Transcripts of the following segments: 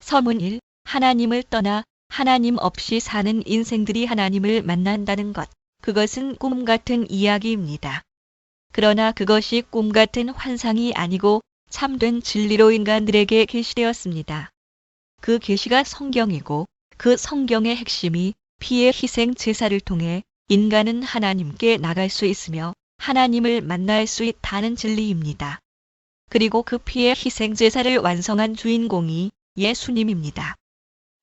서문 1. 하나님을 떠나 하나님 없이 사는 인생들이 하나님을 만난다는 것. 그것은 꿈 같은 이야기입니다. 그러나 그것이 꿈 같은 환상이 아니고 참된 진리로 인간들에게 계시되었습니다. 그 계시가 성경이고 그 성경의 핵심이 피의 희생 제사를 통해 인간은 하나님께 나갈 수 있으며 하나님을 만날 수 있다는 진리입니다. 그리고 그 피의 희생 제사를 완성한 주인공이 예수님입니다.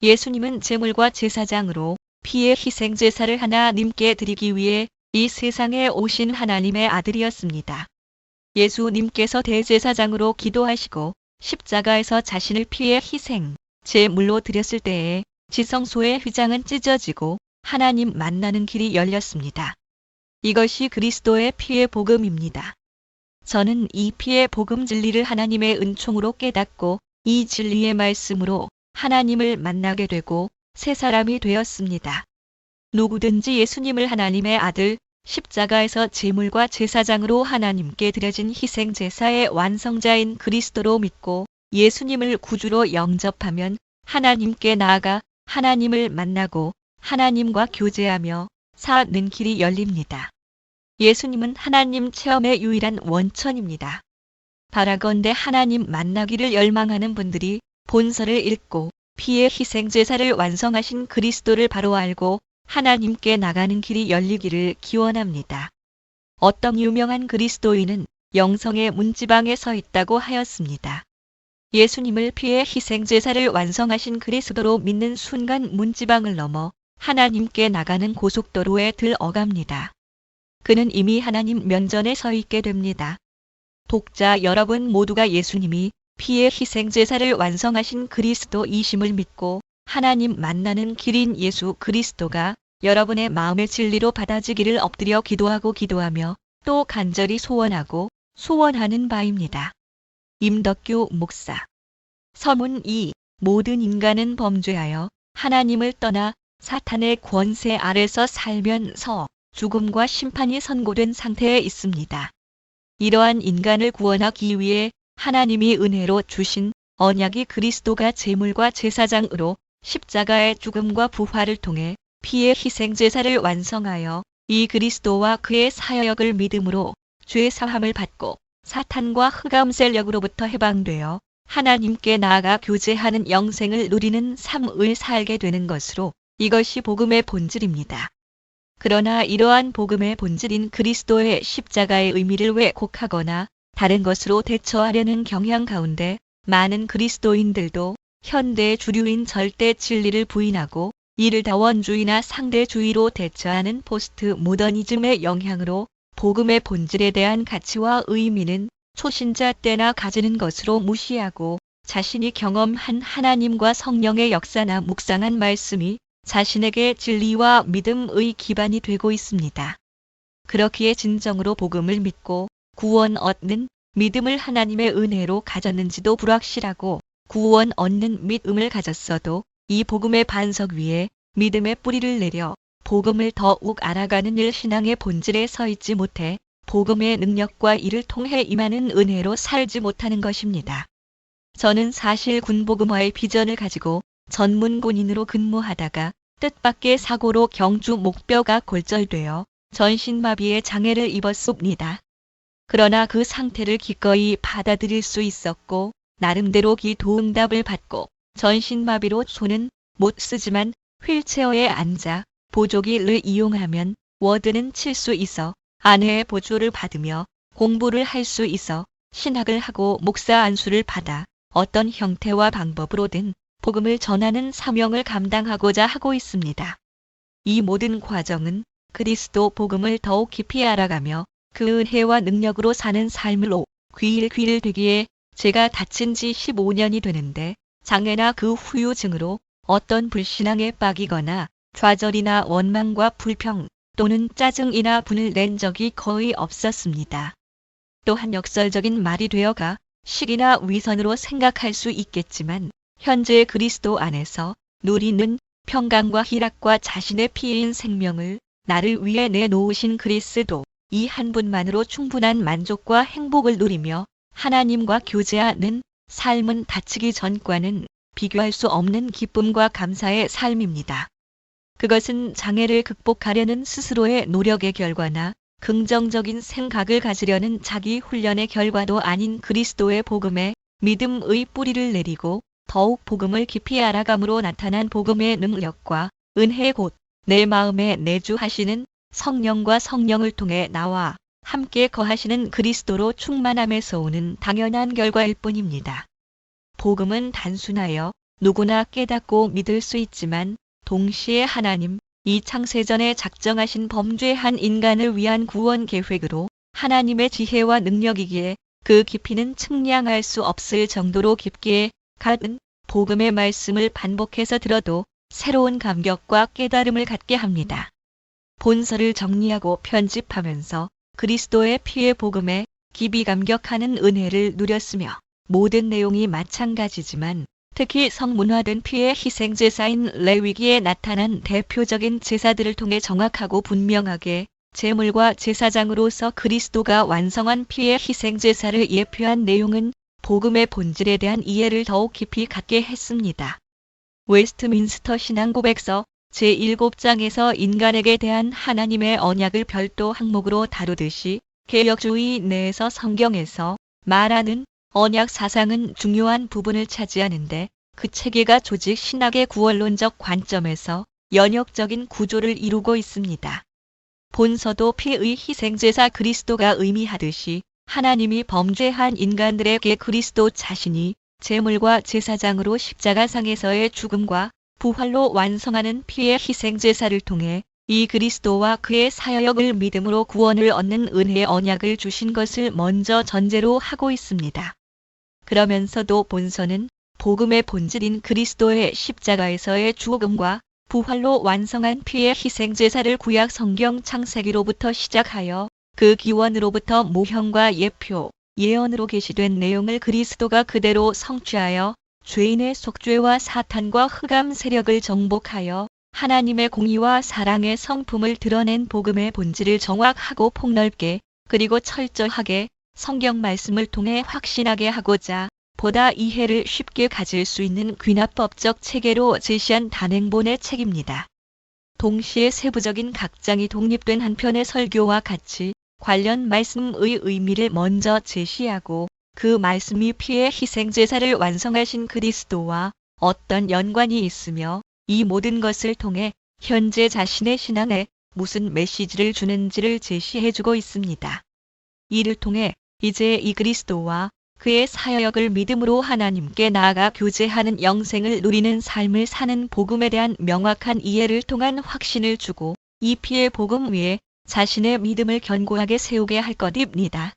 예수님은 제물과 제사장으로 피의 희생 제사를 하나님께 드리기 위해 이 세상에 오신 하나님의 아들이었습니다. 예수님께서 대제사장으로 기도하시고 십자가에서 자신을 피의 희생 제물로 드렸을 때에 지성소의 휘장은 찢어지고 하나님 만나는 길이 열렸습니다. 이것이 그리스도의 피의 복음입니다. 저는 이 피의 복음 진리를 하나님의 은총으로 깨닫고 이 진리의 말씀으로 하나님을 만나게 되고 새 사람이 되었습니다. 누구든지 예수님을 하나님의 아들, 십자가에서 제물과 제사장으로 하나님께 드려진 희생 제사의 완성자인 그리스도로 믿고 예수님을 구주로 영접하면 하나님께 나아가 하나님을 만나고 하나님과 교제하며 사는 길이 열립니다. 예수님은 하나님 체험의 유일한 원천입니다. 바라건대 하나님 만나기를 열망하는 분들이 본서를 읽고 피의 희생 제사를 완성하신 그리스도를 바로 알고 하나님께 나가는 길이 열리기를 기원합니다. 어떤 유명한 그리스도인은 영성의 문지방에 서 있다고 하였습니다. 예수님을 피의 희생 제사를 완성하신 그리스도로 믿는 순간 문지방을 넘어 하나님께 나가는 고속도로에 들어갑니다. 그는 이미 하나님 면전에 서 있게 됩니다. 독자 여러분 모두가 예수님이 피의 희생 제사를 완성하신 그리스도이심을 믿고 하나님 만나는 길인 예수 그리스도가 여러분의 마음의 진리로 받아지기를 엎드려 기도하며 또 간절히 소원하는 바입니다. 임덕규 목사. 서문 2. 모든 인간은 범죄하여 하나님을 떠나 사탄의 권세 아래서 살면서 죽음과 심판이 선고된 상태에 있습니다. 이러한 인간을 구원하기 위해 하나님이 은혜로 주신 언약이 그리스도가 제물과 제사장으로 십자가의 죽음과 부활을 통해 피의 희생 제사를 완성하여 이 그리스도와 그의 사역을 믿음으로 죄 사함을 받고 사탄과 흑암 세력으로부터 해방되어 하나님께 나아가 교제하는 영생을 누리는 삶을 살게 되는 것으로 이것이 복음의 본질입니다. 그러나 이러한 복음의 본질인 그리스도의 십자가의 의미를 왜곡하거나 다른 것으로 대처하려는 경향 가운데 많은 그리스도인들도 현대의 주류인 절대 진리를 부인하고 이를 다원주의나 상대주의로 대처하는 포스트 모더니즘의 영향으로 복음의 본질에 대한 가치와 의미는 초신자 때나 가지는 것으로 무시하고 자신이 경험한 하나님과 성령의 역사나 묵상한 말씀이 자신에게 진리와 믿음의 기반이 되고 있습니다. 그렇기에 진정으로 복음을 믿고 구원 얻는 믿음을 하나님의 은혜로 가졌는지도 불확실하고 구원 얻는 믿음을 가졌어도 이 복음의 반석 위에 믿음의 뿌리를 내려 복음을 더욱 알아가는 일 신앙의 본질에 서 있지 못해 복음의 능력과 이를 통해 임하는 은혜로 살지 못하는 것입니다. 저는 사실 군복음화의 비전을 가지고 전문 군인으로 근무하다가 뜻밖의 사고로 경주 목뼈가 골절되어 전신마비의 장애를 입었습니다. 그러나 그 상태를 기꺼이 받아들일 수 있었고 나름대로 기도응답을 받고 전신마비로 손은 못 쓰지만 휠체어에 앉아 보조기를 이용하면 워드는 칠 수 있어 아내의 보조를 받으며 공부를 할 수 있어 신학을 하고 목사 안수를 받아 어떤 형태와 방법으로든 복음을 전하는 사명을 감당하고자 하고 있습니다. 이 모든 과정은 그리스도 복음을 더욱 깊이 알아가며 그 은혜와 능력으로 사는 삶으로 귀일 되기에 제가 다친 지 15년이 되는데 장애나 그 후유증으로 어떤 불신앙에 빠지거나 좌절이나 원망과 불평 또는 짜증이나 분을 낸 적이 거의 없었습니다. 또한 역설적인 말이 되어가 시기나 위선으로 생각할 수 있겠지만 현재 그리스도 안에서 누리는 평강과 희락과 자신의 피인 생명을 나를 위해 내놓으신 그리스도 이 한 분만으로 충분한 만족과 행복을 누리며 하나님과 교제하는 삶은 다치기 전과는 비교할 수 없는 기쁨과 감사의 삶입니다. 그것은 장애를 극복하려는 스스로의 노력의 결과나 긍정적인 생각을 가지려는 자기 훈련의 결과도 아닌 그리스도의 복음에 믿음의 뿌리를 내리고 더욱 복음을 깊이 알아감으로 나타난 복음의 능력과 은혜 곧 내 마음에 내주하시는 성령과 성령을 통해 나와 함께 거하시는 그리스도로 충만함에서 오는 당연한 결과일 뿐입니다. 복음은 단순하여 누구나 깨닫고 믿을 수 있지만 동시에 하나님 이 창세전에 작정하신 범죄한 인간을 위한 구원 계획으로 하나님의 지혜와 능력이기에 그 깊이는 측량할 수 없을 정도로 깊게 가은 복음의 말씀을 반복해서 들어도 새로운 감격과 깨달음을 갖게 합니다. 본서를 정리하고 편집하면서 그리스도의 피의 복음에 깊이 감격하는 은혜를 누렸으며 모든 내용이 마찬가지지만 특히 성문화된 피의 희생제사인 레위기에 나타난 대표적인 제사들을 통해 정확하고 분명하게 제물과 제사장으로서 그리스도가 완성한 피의 희생제사를 예표한 내용은 복음의 본질에 대한 이해를 더욱 깊이 갖게 했습니다. 웨스트민스터 신앙고백서 제7장에서 인간에게 대한 하나님의 언약을 별도 항목으로 다루듯이 개혁주의 내에서 성경에서 말하는 언약 사상은 중요한 부분을 차지하는데 그 체계가 조직 신학의 구원론적 관점에서 연역적인 구조를 이루고 있습니다. 본서도 피의 희생제사 그리스도가 의미하듯이 하나님이 범죄한 인간들에게 그리스도 자신이 제물과 제사장으로 십자가상에서의 죽음과 부활로 완성하는 피의 희생제사를 통해 이 그리스도와 그의 사역을 믿음으로 구원을 얻는 은혜의 언약을 주신 것을 먼저 전제로 하고 있습니다. 그러면서도 본서는 복음의 본질인 그리스도의 십자가에서의 죽음과 부활로 완성한 피의 희생제사를 구약 성경 창세기로부터 시작하여 그 기원으로부터 모형과 예표, 예언으로 계시된 내용을 그리스도가 그대로 성취하여 죄인의 속죄와 사탄과 흑암 세력을 정복하여 하나님의 공의와 사랑의 성품을 드러낸 복음의 본질을 정확하고 폭넓게 그리고 철저하게 성경 말씀을 통해 확신하게 하고자 보다 이해를 쉽게 가질 수 있는 귀납법적 체계로 제시한 단행본의 책입니다. 동시에 세부적인 각 장이 독립된 한 편의 설교와 같이 관련 말씀의 의미를 먼저 제시하고 그 말씀이 피의 희생제사를 완성하신 그리스도와 어떤 연관이 있으며 이 모든 것을 통해 현재 자신의 신앙에 무슨 메시지를 주는지를 제시해주고 있습니다. 이를 통해 이제 이 그리스도와 그의 사역을 믿음으로 하나님께 나아가 교제하는 영생을 누리는 삶을 사는 복음에 대한 명확한 이해를 통한 확신을 주고 이 피의 복음 위에 자신의 믿음을 견고하게 세우게 할 것입니다.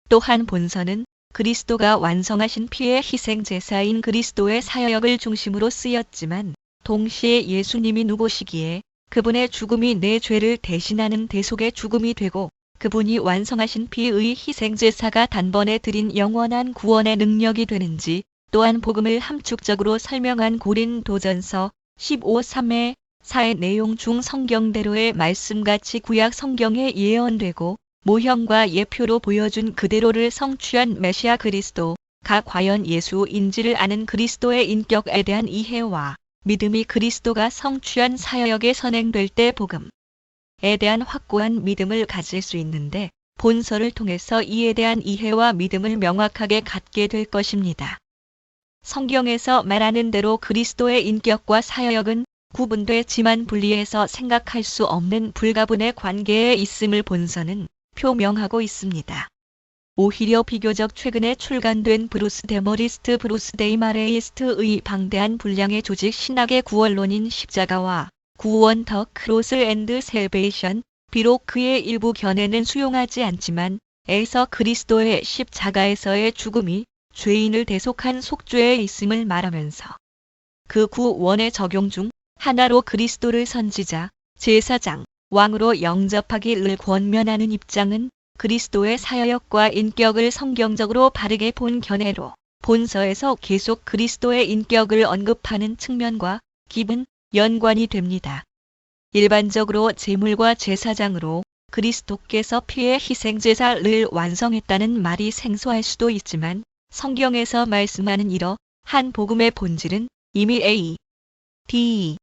또한 본서는 그리스도가 완성하신 피의 희생제사인 그리스도의 사역을 중심으로 쓰였지만 동시에 예수님이 누구시기에 그분의 죽음이 내 죄를 대신하는 대속의 죽음이 되고 그분이 완성하신 피의 희생제사가 단번에 드린 영원한 구원의 능력이 되는지 또한 복음을 함축적으로 설명한 고린도전서 15:3의 4의 내용 중 성경대로의 말씀같이 구약 성경에 예언되고 모형과 예표로 보여준 그대로를 성취한 메시아 그리스도가 과연 예수인지를 아는 그리스도의 인격에 대한 이해와 믿음이 그리스도가 성취한 사역에 선행될 때 복음에 대한 확고한 믿음을 가질 수 있는데 본서를 통해서 이에 대한 이해와 믿음을 명확하게 갖게 될 것입니다. 성경에서 말하는 대로 그리스도의 인격과 사역은 구분되지만 분리해서 생각할 수 없는 불가분의 관계에 있음을 본서는 표명하고 있습니다. 오히려 비교적 최근에 출간된 브루스 데머리스트 브루스 데이마레이스트의 방대한 분량의 조직 신학의 구원론인 십자가와 구원 더 크로스 앤드 셀베이션, 비록 그의 일부 견해는 수용하지 않지만 에서 그리스도의 십자가에서의 죽음이 죄인을 대속한 속죄에 있음을 말하면서 그 구원의 적용 중 하나로 그리스도를 선지자, 제사장, 왕으로 영접하기를 권면하는 입장은 그리스도의 사역과 인격을 성경적으로 바르게 본 견해로 본서에서 계속 그리스도의 인격을 언급하는 측면과 깊은 연관이 됩니다. 일반적으로 제물과 제사장으로 그리스도께서 피의 희생제사를 완성했다는 말이 생소할 수도 있지만 성경에서 말씀하는 한 복음의 본질은 이미 A.D.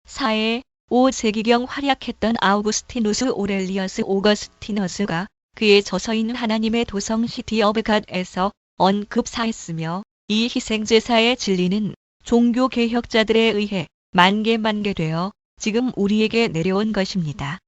4에 5세기경 활약했던 아우구스티누스 오렐리어스 오거스티너스가 그의 저서인 하나님의 도성 시티 오브 갓에서 언급사했으며, 이 희생제사의 진리는 종교개혁자들에 의해 만개되어 지금 우리에게 내려온 것입니다.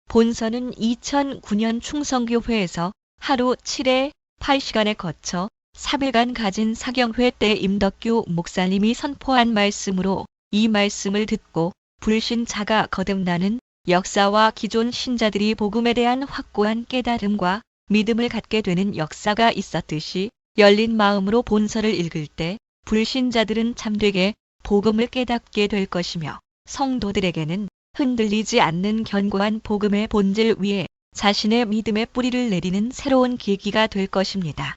본서는 2009년 충성교회에서 하루 7회 8시간에 거쳐 3일간 가진 사경회 때 임덕규 목사님이 선포한 말씀으로, 이 말씀을 듣고 불신자가 거듭나는 역사와 기존 신자들이 복음에 대한 확고한 깨달음과 믿음을 갖게 되는 역사가 있었듯이, 열린 마음으로 본서를 읽을 때 불신자들은 참되게 복음을 깨닫게 될 것이며, 성도들에게는 흔들리지 않는 견고한 복음의 본질 위에 자신의 믿음의 뿌리를 내리는 새로운 계기가 될 것입니다.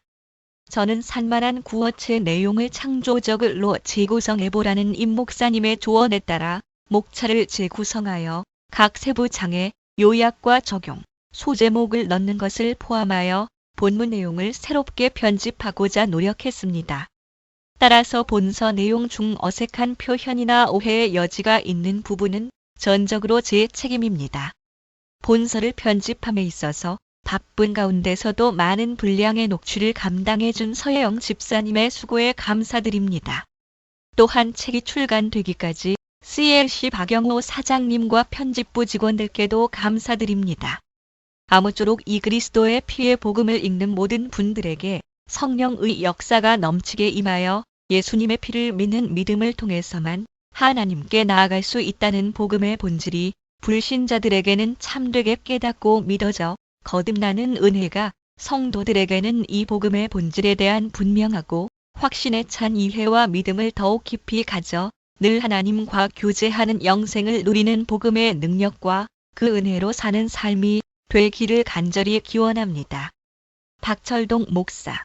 저는 산만한 구어체 내용을 창조적으로 재구성해보라는 임 목사님의 조언에 따라 목차를 재구성하여 각 세부 장에 요약과 적용, 소제목을 넣는 것을 포함하여 본문 내용을 새롭게 편집하고자 노력했습니다. 따라서 본서 내용 중 어색한 표현이나 오해의 여지가 있는 부분은 전적으로 제 책임입니다. 본서를 편집함에 있어서 바쁜 가운데서도 많은 분량의 녹취를 감당해준 서혜영 집사님의 수고에 감사드립니다. 또한 책이 출간되기까지 CLC 박영호 사장님과 편집부 직원들께도 감사드립니다. 아무쪼록 이 그리스도의 피의 복음을 읽는 모든 분들에게 성령의 역사가 넘치게 임하여 예수님의 피를 믿는 믿음을 통해서만 하나님께 나아갈 수 있다는 복음의 본질이 불신자들에게는 참되게 깨닫고 믿어져 거듭나는 은혜가 성도들에게는 이 복음의 본질에 대한 분명하고 확신에 찬 이해와 믿음을 더욱 깊이 가져 늘 하나님과 교제하는 영생을 누리는 복음의 능력과 그 은혜로 사는 삶이 되기를 간절히 기원합니다. 박철동 목사.